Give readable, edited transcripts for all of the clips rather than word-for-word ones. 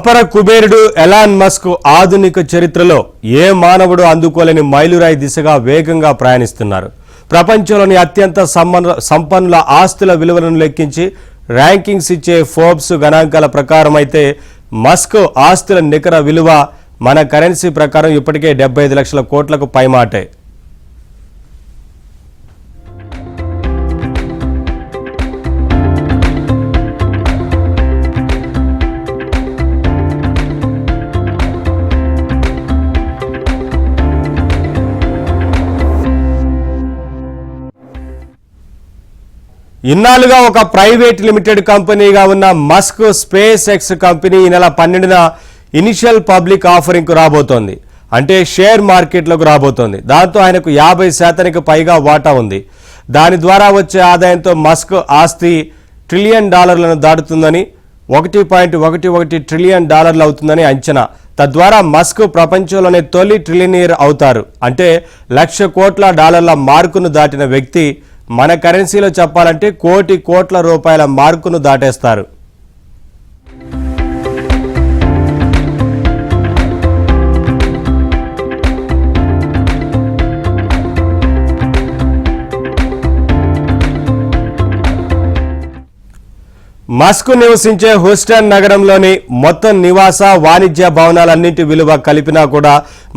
అపర కుబేరుడు Elon Musk ఆధునిక చరిత్రలో ఏ మానవుడు అందుకోలేని మైలురాయి దిశగా వేగంగా ప్రయాణిస్తున్నారు. ప్రపంచంలోని అత్యంత సంపన్నుల ఆస్తుల విలువలను లెక్కించి ర్యాంకింగ్స్ ఇచ్చే ఫోర్బ్స్ గణాంకాల ప్రకారం అయితే మస్క్ ఆస్తుల నికర విలువ మన కరెన్సీ ప్రకారం ఇప్పటికే 75 లక్షల కోట్లకు పైమాటే. ఇన్నాళ్ళుగా ఒక ప్రైవేట్ లిమిటెడ్ కంపెనీగా ఉన్న మస్క్ స్పేస్ ఎక్స్ కంపెనీ ఈ నెల 12న ఇనిషియల్ పబ్లిక్ ఆఫరింగ్కు రాబోతోంది. అంటే షేర్ మార్కెట్లోకి రాబోతోంది. దాంతో ఆయనకు 50% పైగా వాటా ఉంది. దాని ద్వారా వచ్చే ఆదాయంతో మస్క్ ఆస్తి $1 ట్రిలియన్ దాటుతుందని, $1.11 ట్రిలియన్ అవుతుందని అంచనా. తద్వారా మస్క్ ప్రపంచంలోనే తొలి ట్రిలియనీర్ అవుతారు. అంటే $1,00,000 కోట్ల మార్కును దాటిన వ్యక్తి. మన కరెన్సీలో చెప్పాలంటే ₹1,00,00,000 కోట్ల మార్కును దాటేస్తారు. మస్క్ నివసించే హ్యూస్టన్ నగరంలోని మొత్తం నివాస వాణిజ్య భవనాలన్నింటి విలువ కలిపినా కూడా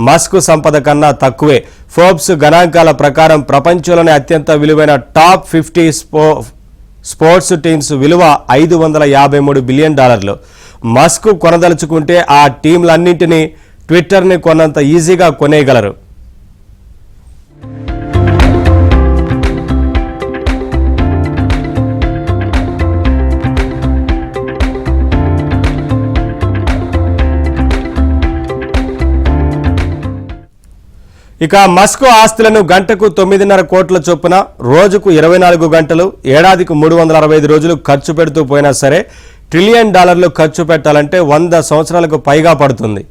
మస్క్ సంపద కన్నా తక్కువే. ఫోర్బ్స్ గణాంకాల ప్రకారం ప్రపంచంలోని అత్యంత విలువైన టాప్ 50 స్పోర్ట్స్ టీమ్స్ విలువ $553 బిలియన్. మస్క్ కొనదలుచుకుంటే ఆ టీంలన్నింటినీ ట్విట్టర్ని కొన్నంత ఈజీగా కొనేయగలరు. ఇక మస్క్ ఆస్తులను గంటకు 9.5 కోట్ల చొప్పున, రోజుకు 24 గంటలు, ఏడాదికి 365 రోజులు ఖర్చు పెడుతూ పోయినా సరే $1 ట్రిలియన్ ఖర్చు పెట్టాలంటే 100 సంవత్సరాలకు పైగా పడుతుంది.